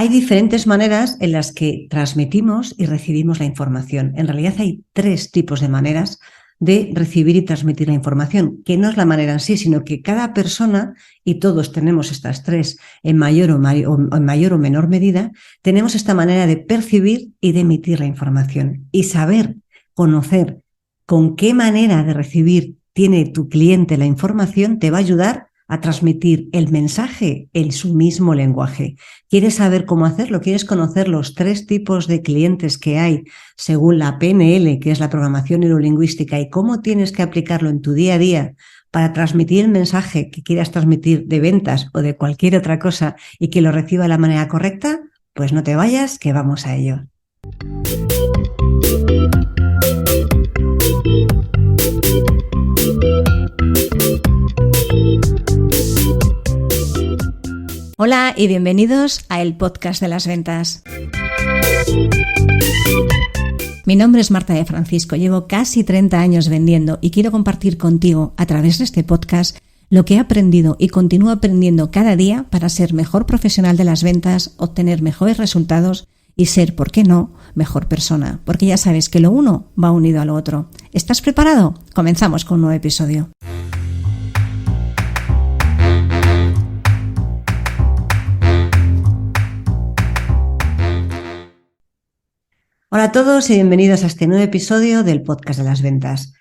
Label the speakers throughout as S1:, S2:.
S1: Hay diferentes maneras en las que transmitimos y recibimos la información. En realidad hay 3 tipos de maneras de recibir y transmitir la información, que no es la manera en sí, sino que cada persona, y todos tenemos estas 3 en mayor o menor medida, tenemos esta manera de percibir y de emitir la información. Y saber, conocer con qué manera de recibir tiene tu cliente la información te va a ayudar a transmitir el mensaje en su mismo lenguaje. ¿Quieres saber cómo hacerlo? ¿Quieres conocer los 3 tipos de clientes que hay según la PNL, que es la programación neurolingüística, y cómo tienes que aplicarlo en tu día a día para transmitir el mensaje que quieras transmitir de ventas o de cualquier otra cosa y que lo reciba de la manera correcta? Pues no te vayas, que vamos a ello. Hola y bienvenidos a el podcast de las ventas. Mi nombre es Marta de Francisco, llevo casi 30 años vendiendo y quiero compartir contigo a través de este podcast lo que he aprendido y continúo aprendiendo cada día para ser mejor profesional de las ventas, obtener mejores resultados y ser, ¿por qué no?, mejor persona, porque ya sabes que lo uno va unido a lo otro. ¿Estás preparado? Comenzamos con un nuevo episodio. Hola a todos y bienvenidos a este nuevo episodio del podcast de las ventas.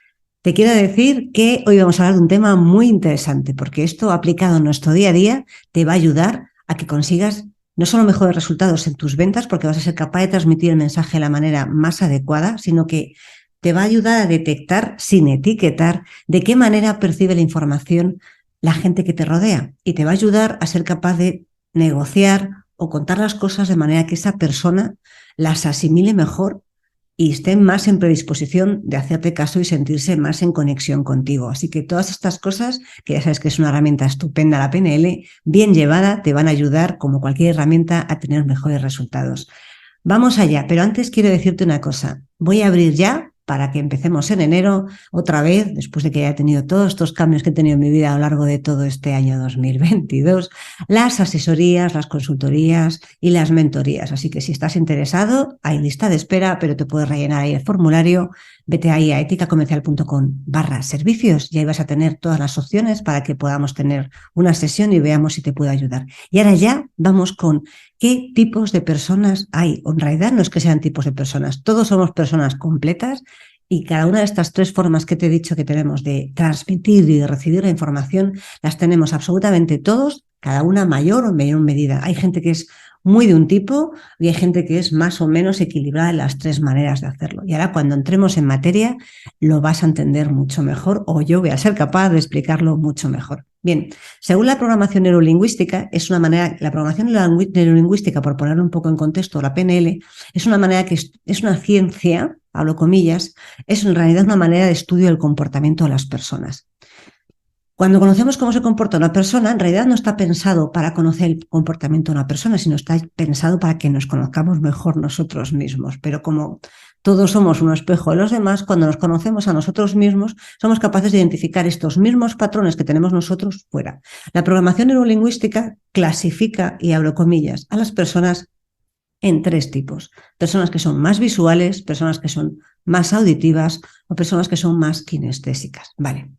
S1: Te quiero decir que hoy vamos a hablar de un tema muy interesante, porque esto aplicado en nuestro día a día te va a ayudar a que consigas no solo mejores resultados en tus ventas, porque vas a ser capaz de transmitir el mensaje de la manera más adecuada, sino que te va a ayudar a detectar, sin etiquetar, de qué manera percibe la información la gente que te rodea, y te va a ayudar a ser capaz de negociar o contar las cosas de manera que esa persona las asimile mejor y esté más en predisposición de hacerte caso y sentirse más en conexión contigo. Así que todas estas cosas, que ya sabes que es una herramienta estupenda la PNL, bien llevada, te van a ayudar, como cualquier herramienta, a tener mejores resultados. Vamos allá, pero antes quiero decirte una cosa. Voy a abrir ya, para que empecemos en enero, otra vez, después de que haya tenido todos estos cambios que he tenido en mi vida a lo largo de todo este año 2022, las asesorías, las consultorías y las mentorías. Así que si estás interesado, hay lista de espera, pero te puedes rellenar ahí el formulario. Vete ahí a eticacomercial.com/servicios y ahí vas a tener todas las opciones para que podamos tener una sesión y veamos si te puedo ayudar. Y ahora ya vamos con qué tipos de personas hay. En realidad no es que sean tipos de personas, todos somos personas completas y cada una de estas 3 formas que te he dicho que tenemos de transmitir y de recibir la información las tenemos absolutamente todos, cada una mayor o menor medida. Hay gente que es muy de un tipo y hay gente que es más o menos equilibrada en las 3 maneras de hacerlo. Y ahora cuando entremos en materia lo vas a entender mucho mejor, o yo voy a ser capaz de explicarlo mucho mejor. Bien, según la programación neurolingüística, es una manera, la programación neurolingüística, por ponerlo un poco en contexto, la PNL, es una manera que es una ciencia, hablo comillas, es en realidad una manera de estudio del comportamiento de las personas. Cuando conocemos cómo se comporta una persona, en realidad no está pensado para conocer el comportamiento de una persona, sino está pensado para que nos conozcamos mejor nosotros mismos. Pero como todos somos un espejo de los demás, cuando nos conocemos a nosotros mismos, somos capaces de identificar estos mismos patrones que tenemos nosotros fuera. La programación neurolingüística clasifica, y abro comillas, a las personas en 3 tipos. Personas que son más visuales, personas que son más auditivas o personas que son más kinestésicas. Vale.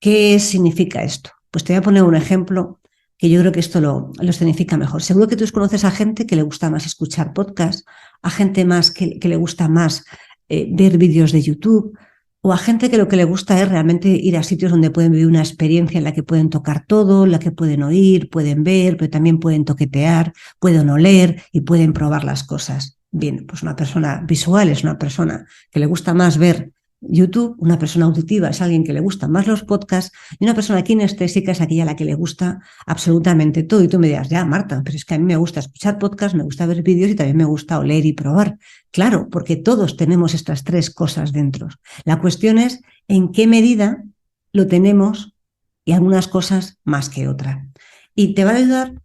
S1: ¿Qué significa esto? Pues te voy a poner un ejemplo que yo creo que esto lo significa mejor. Seguro que tú conoces a gente que le gusta más escuchar podcasts, a gente más que le gusta más ver vídeos de YouTube, o a gente que lo que le gusta es realmente ir a sitios donde pueden vivir una experiencia en la que pueden tocar todo, en la que pueden oír, pueden ver, pero también pueden toquetear, pueden oler y pueden probar las cosas. Bien, pues una persona visual es una persona que le gusta más ver YouTube, una persona auditiva es alguien que le gustan más los podcasts y una persona kinestésica es aquella a la que le gusta absolutamente todo. Y tú me dirás, ya Marta, pero es que a mí me gusta escuchar podcasts, me gusta ver vídeos y también me gusta oler y probar. Claro, porque todos tenemos estas 3 cosas dentro. La cuestión es en qué medida lo tenemos y algunas cosas más que otras. Y te va a ayudar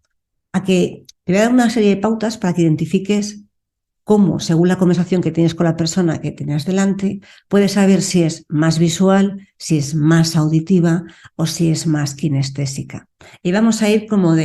S1: a que te voy a dar una serie de pautas para que identifiques cómo, según la conversación que tienes con la persona que tienes delante, puedes saber si es más visual, si es más auditiva o si es más kinestésica. Y vamos a ir como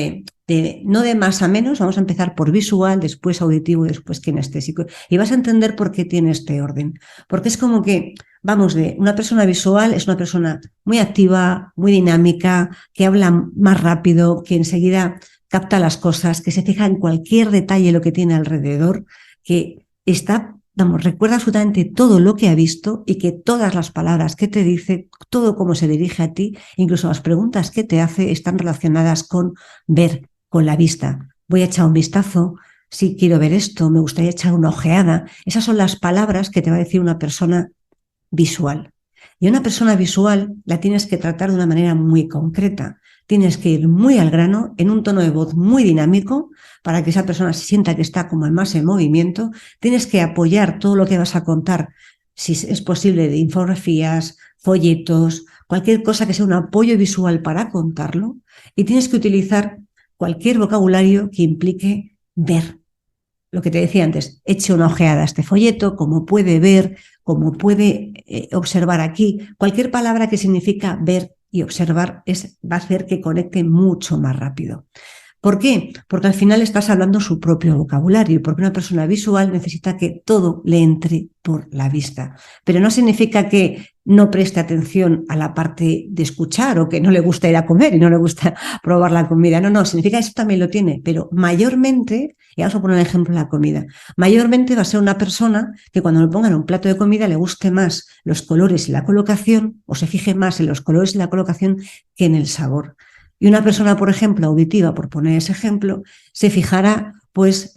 S1: no de más a menos, vamos a empezar por visual, después auditivo y después kinestésico. Y vas a entender por qué tiene este orden. Porque es como que vamos de una persona visual, es una persona muy activa, muy dinámica, que habla más rápido, que enseguida capta las cosas, que se fija en cualquier detalle de lo que tiene alrededor, que está, vamos, recuerda absolutamente todo lo que ha visto y que todas las palabras que te dice, todo cómo se dirige a ti, incluso las preguntas que te hace están relacionadas con ver, con la vista. Voy a echar un vistazo, si quiero ver esto, me gustaría echar una ojeada. Esas son las palabras que te va a decir una persona visual. Y una persona visual la tienes que tratar de una manera muy concreta. Tienes que ir muy al grano, en un tono de voz muy dinámico, para que esa persona se sienta que está como más en movimiento. Tienes que apoyar todo lo que vas a contar, si es posible, de infografías, folletos, cualquier cosa que sea un apoyo visual para contarlo. Y tienes que utilizar cualquier vocabulario que implique ver. Lo que te decía antes, eche una ojeada a este folleto, como puede ver, como puede observar aquí. Cualquier palabra que significa ver y observar va a hacer que conecte mucho más rápido. ¿Por qué? Porque al final estás hablando su propio vocabulario, porque una persona visual necesita que todo le entre por la vista. Pero no significa que no preste atención a la parte de escuchar o que no le gusta ir a comer y no le gusta probar la comida. No, significa que eso también lo tiene, pero mayormente, y vamos a poner un ejemplo de la comida, mayormente va a ser una persona que cuando le pongan un plato de comida le guste más los colores y la colocación, o se fije más en los colores y la colocación que en el sabor. Y una persona, por ejemplo, auditiva, por poner ese ejemplo, se fijará pues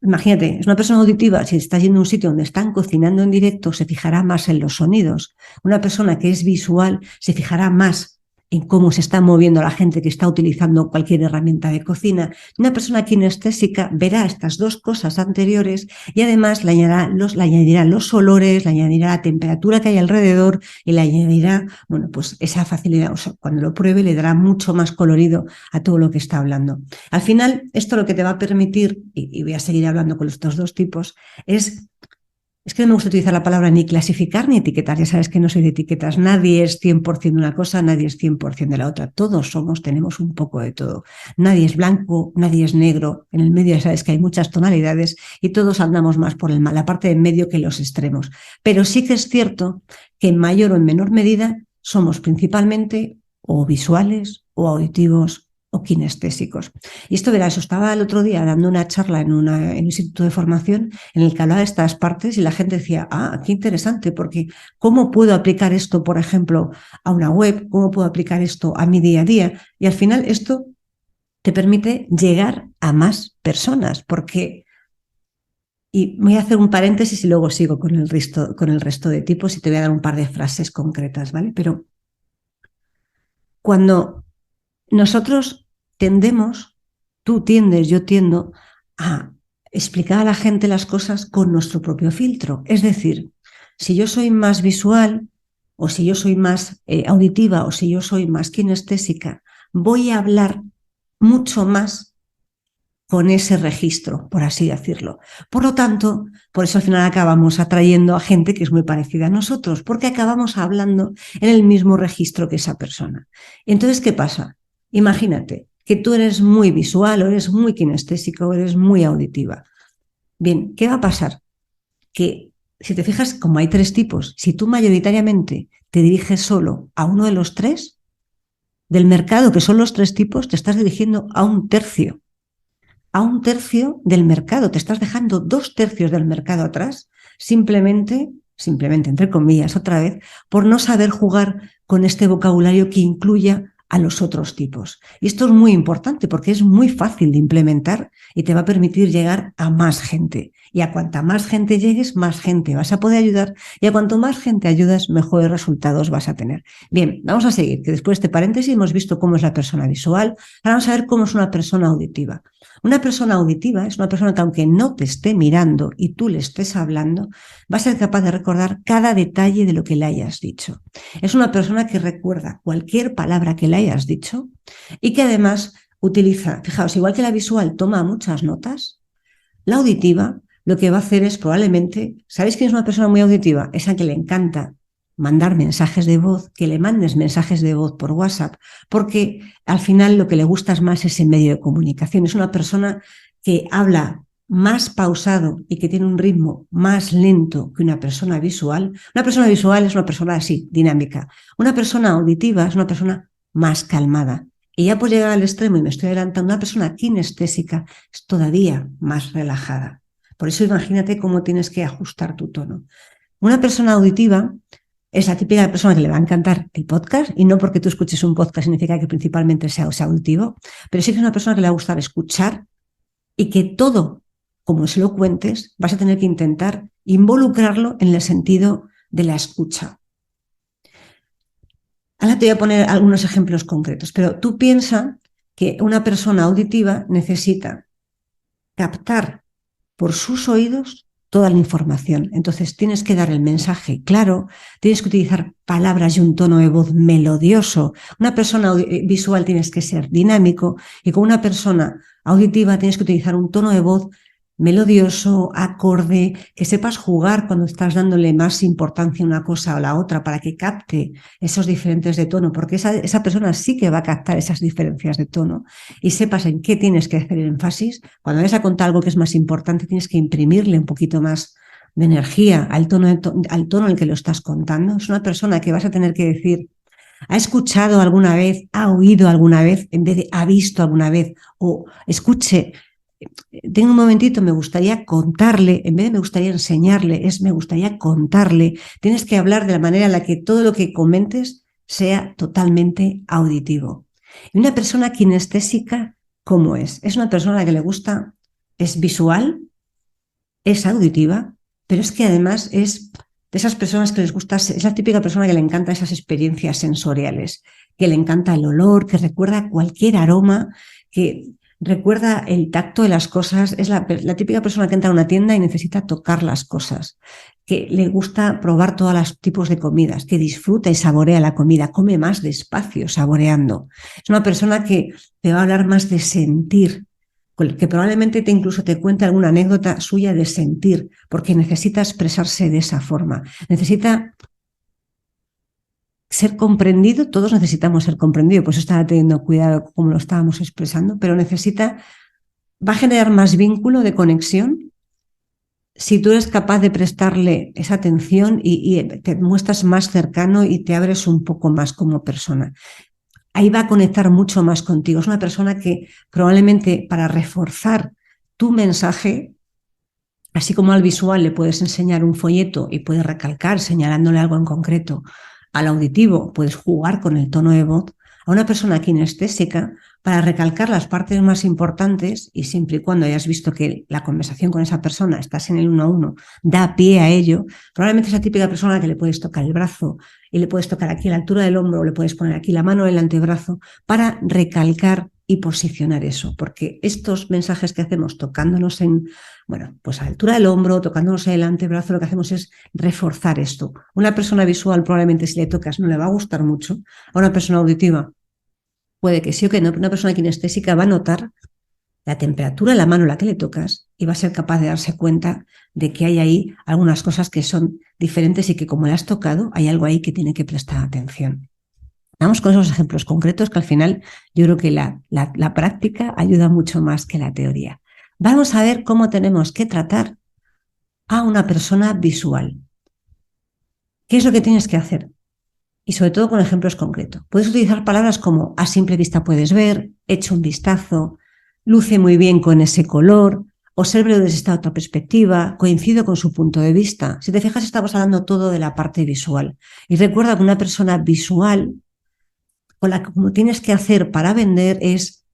S1: imagínate, es una persona auditiva, si estás yendo a un sitio donde están cocinando en directo, se fijará más en los sonidos. Una persona que es visual se fijará más en cómo se está moviendo la gente que está utilizando cualquier herramienta de cocina. Una persona kinestésica verá estas dos cosas anteriores y además le añadirá los olores, le añadirá la temperatura que hay alrededor y le añadirá, bueno, pues esa facilidad. O sea, cuando lo pruebe le dará mucho más colorido a todo lo que está hablando. Al final, esto lo que te va a permitir, y voy a seguir hablando con estos dos tipos, es que no me gusta utilizar la palabra ni clasificar ni etiquetar. Ya sabes que no soy de etiquetas. Nadie es 100% de una cosa, nadie es 100% de la otra. Todos tenemos un poco de todo. Nadie es blanco, nadie es negro. En el medio ya sabes que hay muchas tonalidades y todos andamos más por la parte de en medio que los extremos. Pero sí que es cierto que en mayor o en menor medida somos principalmente o visuales o auditivos o kinestésicos. Y esto, verás, yo estaba el otro día dando una charla en un instituto de formación en el que hablaba de estas partes y la gente decía, qué interesante, porque ¿cómo puedo aplicar esto, por ejemplo, a una web? ¿Cómo puedo aplicar esto a mi día a día? Y al final esto te permite llegar a más personas, porque... Y voy a hacer un paréntesis y luego sigo con el resto de tipos y te voy a dar un par de frases concretas, ¿vale? Pero cuando nosotros tú tiendes, yo tiendo a explicar a la gente las cosas con nuestro propio filtro. Es decir, si yo soy más visual o si yo soy más auditiva o si yo soy más kinestésica, voy a hablar mucho más con ese registro, por así decirlo. Por lo tanto, por eso al final acabamos atrayendo a gente que es muy parecida a nosotros, porque acabamos hablando en el mismo registro que esa persona. Entonces, ¿qué pasa? Imagínate que tú eres muy visual, o eres muy kinestésico, o eres muy auditiva. Bien, ¿qué va a pasar? Que si te fijas, como hay tres tipos, si tú mayoritariamente te diriges solo a uno de los tres del mercado, que son los tres tipos, te estás dirigiendo a un tercio del mercado, te estás dejando 2/3 del mercado atrás, simplemente, entre comillas, otra vez, por no saber jugar con este vocabulario que incluya a los otros tipos. Y esto es muy importante porque es muy fácil de implementar y te va a permitir llegar a más gente. Y a cuanta más gente llegues, más gente vas a poder ayudar y a cuanto más gente ayudas, mejores resultados vas a tener. Bien, vamos a seguir, que después de este paréntesis hemos visto cómo es la persona visual, ahora vamos a ver cómo es una persona auditiva. Una persona auditiva es una persona que aunque no te esté mirando y tú le estés hablando, va a ser capaz de recordar cada detalle de lo que le hayas dicho. Es una persona que recuerda cualquier palabra que le hayas dicho y que además utiliza, fijaos, igual que la visual toma muchas notas, la auditiva lo que va a hacer es probablemente, ¿sabéis quién es una persona muy auditiva? Esa que le encanta mandar mensajes de voz, que le mandes mensajes de voz por WhatsApp, porque al final lo que le gusta más es el medio de comunicación. Es una persona que habla más pausado y que tiene un ritmo más lento que una persona visual. Una persona visual es una persona así, dinámica. Una persona auditiva es una persona más calmada. Y ya por llegar al extremo, y me estoy adelantando, una persona kinestésica es todavía más relajada. Por eso imagínate cómo tienes que ajustar tu tono. Una persona auditiva es la típica persona que le va a encantar el podcast, y no porque tú escuches un podcast significa que principalmente sea auditivo, pero sí que es una persona que le va a gustar escuchar y que todo, como se lo cuentes, vas a tener que intentar involucrarlo en el sentido de la escucha. Ahora te voy a poner algunos ejemplos concretos, pero tú piensa que una persona auditiva necesita captar por sus oídos toda la información. Entonces tienes que dar el mensaje claro, tienes que utilizar palabras y un tono de voz melodioso. Una persona visual tienes que ser dinámico, y con una persona auditiva tienes que utilizar un tono de voz melodioso, acorde, que sepas jugar cuando estás dándole más importancia a una cosa o a la otra para que capte esos diferentes de tono, porque esa persona sí que va a captar esas diferencias de tono, y sepas en qué tienes que hacer el énfasis. Cuando vayas a contar algo que es más importante, tienes que imprimirle un poquito más de energía al tono en el que lo estás contando. Es una persona que vas a tener que decir: ¿ha escuchado alguna vez? ¿Ha oído alguna vez? En vez de ¿ha visto alguna vez? O escuche, tengo un momentito, me gustaría contarle, en vez de me gustaría enseñarle, es me gustaría contarle. Tienes que hablar de la manera en la que todo lo que comentes sea totalmente auditivo. Y una persona kinestésica, ¿cómo es? Es una persona a la que le gusta, es visual, es auditiva, pero es que además es de esas personas que les gusta, es la típica persona que le encanta esas experiencias sensoriales, que le encanta el olor, que recuerda cualquier aroma, que recuerda el tacto de las cosas. Es la típica persona que entra a una tienda y necesita tocar las cosas, que le gusta probar todos los tipos de comidas, que disfruta y saborea la comida, come más despacio saboreando. Es una persona que te va a hablar más de sentir, que probablemente incluso te cuente alguna anécdota suya de sentir, porque necesita expresarse de esa forma. Necesita ser comprendido, todos necesitamos ser comprendidos, por eso estaba teniendo cuidado como lo estábamos expresando, pero va a generar más vínculo de conexión si tú eres capaz de prestarle esa atención y te muestras más cercano y te abres un poco más como persona. Ahí va a conectar mucho más contigo. Es una persona que probablemente, para reforzar tu mensaje, así como al visual le puedes enseñar un folleto y puedes recalcar señalándole algo en concreto, al auditivo puedes jugar con el tono de voz, a una persona kinestésica, para recalcar las partes más importantes, y siempre y cuando hayas visto que la conversación con esa persona, estás en el 1 a 1, da pie a ello, probablemente esa típica persona que le puedes tocar el brazo y le puedes tocar aquí a la altura del hombro, o le puedes poner aquí la mano en el antebrazo para recalcar y posicionar eso, porque estos mensajes que hacemos tocándonos pues a la altura del hombro, tocándonos en el antebrazo, lo que hacemos es reforzar esto. Una persona visual probablemente, si le tocas, no le va a gustar mucho. A una persona auditiva puede que sí o que no, pero una persona kinestésica va a notar la temperatura de la mano a la que le tocas y va a ser capaz de darse cuenta de que hay ahí algunas cosas que son diferentes y que, como le has tocado, hay algo ahí que tiene que prestar atención. Vamos con esos ejemplos concretos, que al final yo creo que la práctica ayuda mucho más que la teoría. Vamos a ver cómo tenemos que tratar a una persona visual. ¿Qué es lo que tienes que hacer? Y sobre todo con ejemplos concretos. Puedes utilizar palabras como a simple vista puedes ver, echa un vistazo, luce muy bien con ese color, obsérvelo desde esta otra perspectiva, coincido con su punto de vista. Si te fijas, estamos hablando todo de la parte visual. Y recuerda que una persona visual, con la que como tienes que hacer para vender es,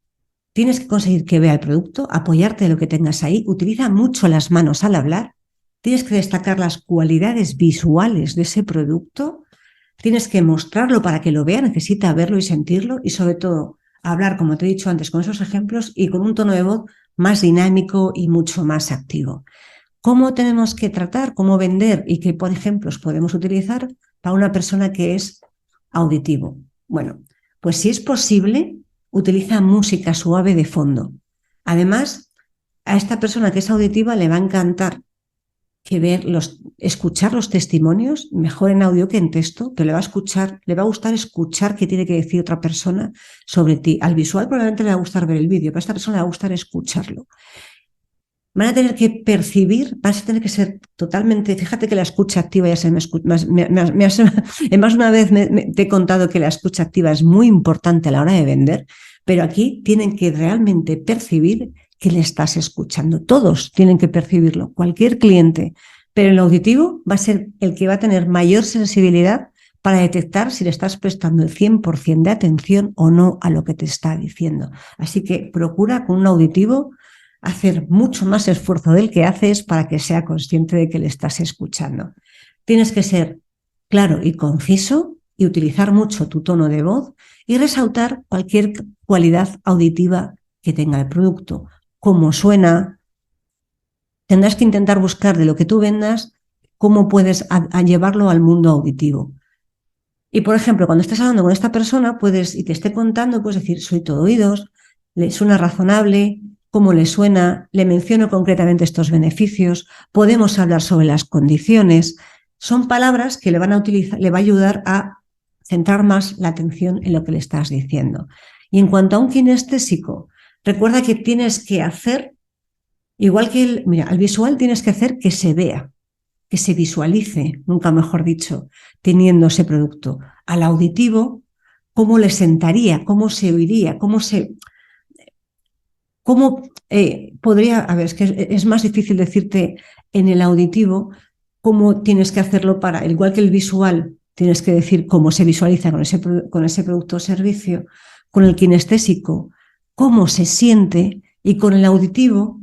S1: tienes que conseguir que vea el producto, apoyarte de lo que tengas ahí, utiliza mucho las manos al hablar, tienes que destacar las cualidades visuales de ese producto, tienes que mostrarlo para que lo vea, necesita verlo y sentirlo, y sobre todo hablar, como te he dicho antes, con esos ejemplos y con un tono de voz más dinámico y mucho más activo. ¿Cómo tenemos que tratar, cómo vender y qué por ejemplos podemos utilizar para una persona que es auditivo? Bueno, pues si es posible, utiliza música suave de fondo. Además, a esta persona que es auditiva le va a encantar que escuchar los testimonios, mejor en audio que en texto, que le va a gustar escuchar qué tiene que decir otra persona sobre ti. Al visual probablemente le va a gustar ver el vídeo, pero a esta persona le va a gustar escucharlo. Van a tener que percibir, vas a tener que ser totalmente, fíjate que la escucha activa, ya se me escucha, más una vez te he contado que la escucha activa es muy importante a la hora de vender, pero aquí tienen que realmente percibir que le estás escuchando. Todos tienen que percibirlo, cualquier cliente, pero el auditivo va a ser el que va a tener mayor sensibilidad para detectar si le estás prestando el 100% de atención o no a lo que te está diciendo. Así que procura con un auditivo hacer mucho más esfuerzo del que haces para que sea consciente de que le estás escuchando. Tienes que ser claro y conciso y utilizar mucho tu tono de voz y resaltar cualquier cualidad auditiva que tenga el producto, cómo suena. Tendrás que intentar buscar de lo que tú vendas cómo puedes llevarlo al mundo auditivo. Y, por ejemplo, cuando estés hablando con esta persona y te esté contando, puedes decir, soy todo oídos, le suena razonable, cómo le suena, le menciono concretamente estos beneficios, podemos hablar sobre las condiciones. Son palabras que le va a ayudar a centrar más la atención en lo que le estás diciendo. Y en cuanto a un kinestésico, recuerda que tienes que hacer, igual que al visual tienes que hacer que se vea, que se visualice, nunca mejor dicho, teniendo ese producto. Al auditivo, cómo le sentaría, cómo se oiría, cómo podría, a ver, es que es más difícil decirte en el auditivo cómo tienes que hacerlo igual que el visual, tienes que decir cómo se visualiza con ese producto o servicio, con el kinestésico, cómo se siente, y con el auditivo,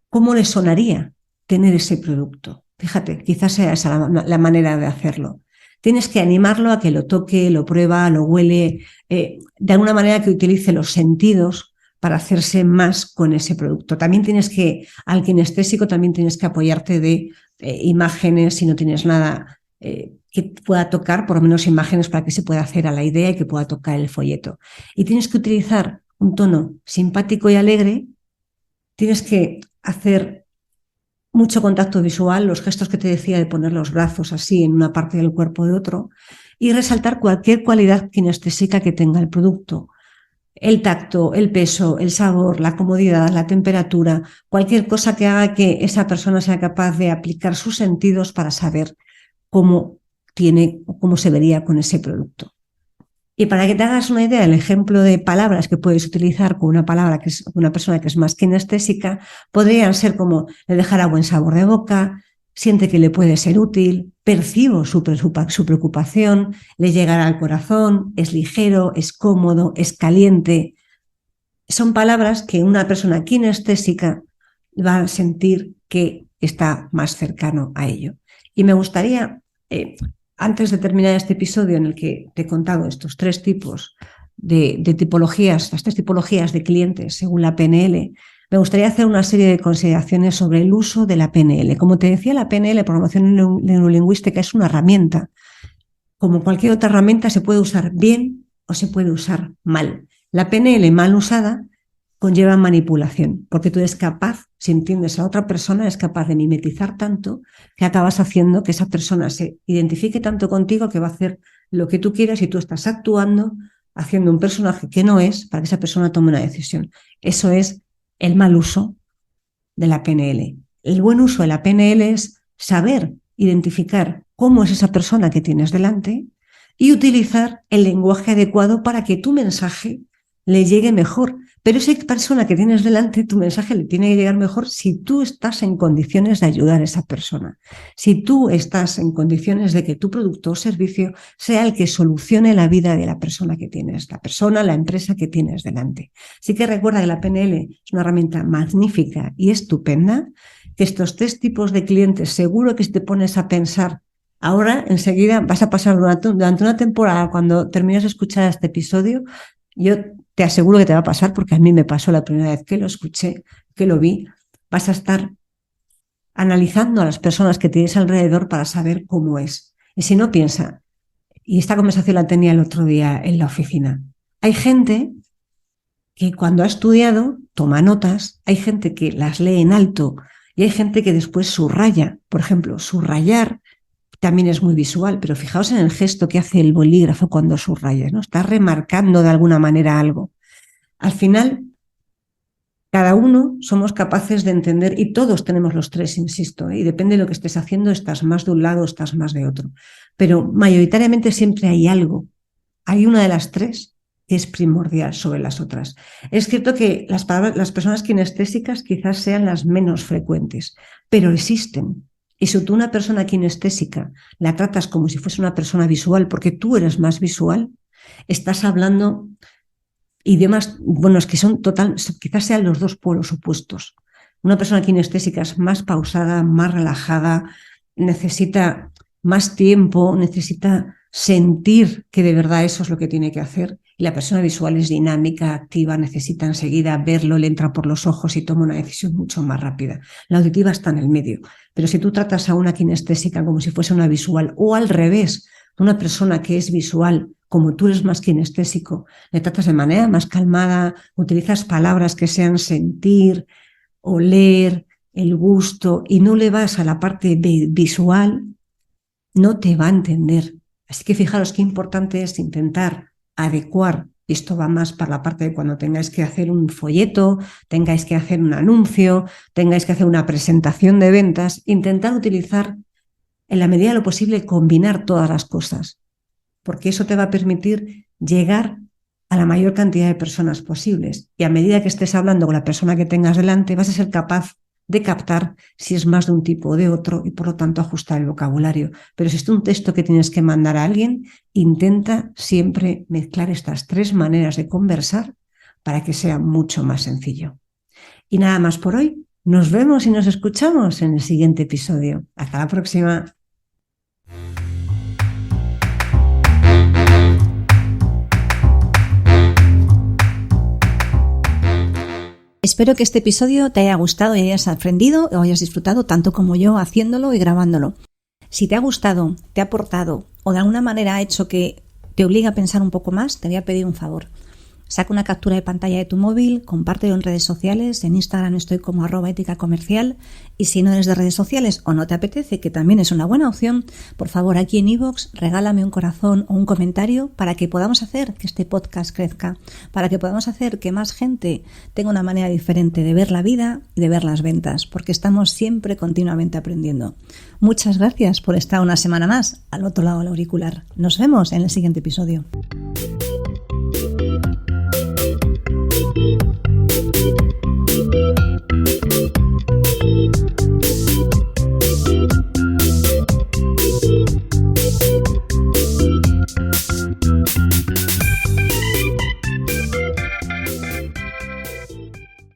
S1: cómo le sonaría tener ese producto. Fíjate, quizás sea esa la manera de hacerlo. Tienes que animarlo a que lo toque, lo prueba, lo huele, de alguna manera que utilice los sentidos para hacerse más con ese producto. También al kinestésico también tienes que apoyarte de imágenes, si no tienes nada que pueda tocar, por lo menos imágenes para que se pueda hacer a la idea y que pueda tocar el folleto. Y tienes que utilizar un tono simpático y alegre, tienes que hacer mucho contacto visual, los gestos que te decía de poner los brazos así en una parte del cuerpo de otro, y resaltar cualquier cualidad kinestésica que tenga el producto. El tacto, el peso, el sabor, la comodidad, la temperatura, cualquier cosa que haga que esa persona sea capaz de aplicar sus sentidos para saber cómo se vería con ese producto. Y para que te hagas una idea, el ejemplo de palabras que puedes utilizar con una persona que es más kinestésica podrían ser como: le dejará buen sabor de boca, siente que le puede ser útil, percibo su preocupación, le llegará al corazón, es ligero, es cómodo, es caliente. Son palabras que una persona kinestésica va a sentir que está más cercano a ello. Y me gustaría, antes de terminar este episodio en el que te he contado estos tres tipos de tipologías, las tres tipologías de clientes según la PNL, me gustaría hacer una serie de consideraciones sobre el uso de la PNL. Como te decía, la PNL, programación neurolingüística, es una herramienta. Como cualquier otra herramienta, se puede usar bien o se puede usar mal. La PNL mal usada conlleva manipulación, porque tú eres capaz, si entiendes a otra persona, es capaz de mimetizar tanto que acabas haciendo que esa persona se identifique tanto contigo que va a hacer lo que tú quieras y tú estás actuando, haciendo un personaje que no es, para que esa persona tome una decisión. Eso es el mal uso de la PNL. El buen uso de la PNL es saber identificar cómo es esa persona que tienes delante y utilizar el lenguaje adecuado para que tu mensaje le llegue mejor. Pero esa persona que tienes delante, tu mensaje le tiene que llegar mejor si tú estás en condiciones de ayudar a esa persona. Si tú estás en condiciones de que tu producto o servicio sea el que solucione la vida de la persona que tienes, la empresa que tienes delante. Así que recuerda que la PNL es una herramienta magnífica y estupenda, que estos tres tipos de clientes, seguro que si te pones a pensar ahora, enseguida vas a pasar durante una temporada, cuando termines de escuchar este episodio, yo te aseguro que te va a pasar, porque a mí me pasó la primera vez que lo escuché, que lo vi. Vas a estar analizando a las personas que tienes alrededor para saber cómo es. Y si no, piensa, y esta conversación la tenía el otro día en la oficina, hay gente que cuando ha estudiado toma notas, hay gente que las lee en alto Y hay gente que después subraya. Por ejemplo, subrayar también es muy visual, pero fijaos en el gesto que hace el bolígrafo cuando subraya, ¿no? Está remarcando de alguna manera algo. Al final, cada uno somos capaces de entender, y todos tenemos los tres, insisto, y depende de lo que estés haciendo, estás más de un lado, estás más de otro. Pero mayoritariamente siempre hay algo. Hay una de las tres que es primordial sobre las otras. Es cierto que las personas kinestésicas quizás sean las menos frecuentes, pero existen. Y si tú una persona kinestésica la tratas como si fuese una persona visual, porque tú eres más visual, estás hablando idiomas, bueno, es que son quizás sean los dos polos opuestos. Una persona kinestésica es más pausada, más relajada, necesita más tiempo, necesita sentir que de verdad eso es lo que tiene que hacer. Y la persona visual es dinámica, activa, necesita enseguida verlo, le entra por los ojos y toma una decisión mucho más rápida. La auditiva está en el medio. Pero si tú tratas a una kinestésica como si fuese una visual, o al revés, una persona que es visual, como tú eres más kinestésico, le tratas de manera más calmada, utilizas palabras que sean sentir, oler, el gusto, y no le vas a la parte visual, no te va a entender. Así que fijaros qué importante es intentar adecuar, y esto va más para la parte de cuando tengáis que hacer un folleto, tengáis que hacer un anuncio, tengáis que hacer una presentación de ventas, intentar utilizar en la medida de lo posible combinar todas las cosas, porque eso te va a permitir llegar a la mayor cantidad de personas posibles. Y a medida que estés hablando con la persona que tengas delante, vas a ser capaz de captar si es más de un tipo o de otro y por lo tanto ajustar el vocabulario. Pero si es un texto que tienes que mandar a alguien, intenta siempre mezclar estas tres maneras de conversar para que sea mucho más sencillo. Y nada más por hoy. Nos vemos y nos escuchamos en el siguiente episodio. Hasta la próxima.
S2: Espero que este episodio te haya gustado y hayas aprendido o hayas disfrutado tanto como yo haciéndolo y grabándolo. Si te ha gustado, te ha aportado o de alguna manera ha hecho que te obligue a pensar un poco más, te voy a pedir un favor. Saca una captura de pantalla de tu móvil, compártelo en redes sociales, en Instagram estoy como @éticacomercial, y si no eres de redes sociales o no te apetece, que también es una buena opción, por favor aquí en iVoox regálame un corazón o un comentario para que podamos hacer que este podcast crezca, para que podamos hacer que más gente tenga una manera diferente de ver la vida y de ver las ventas, porque estamos siempre continuamente aprendiendo. Muchas gracias por estar una semana más al otro lado del auricular. Nos vemos en el siguiente episodio.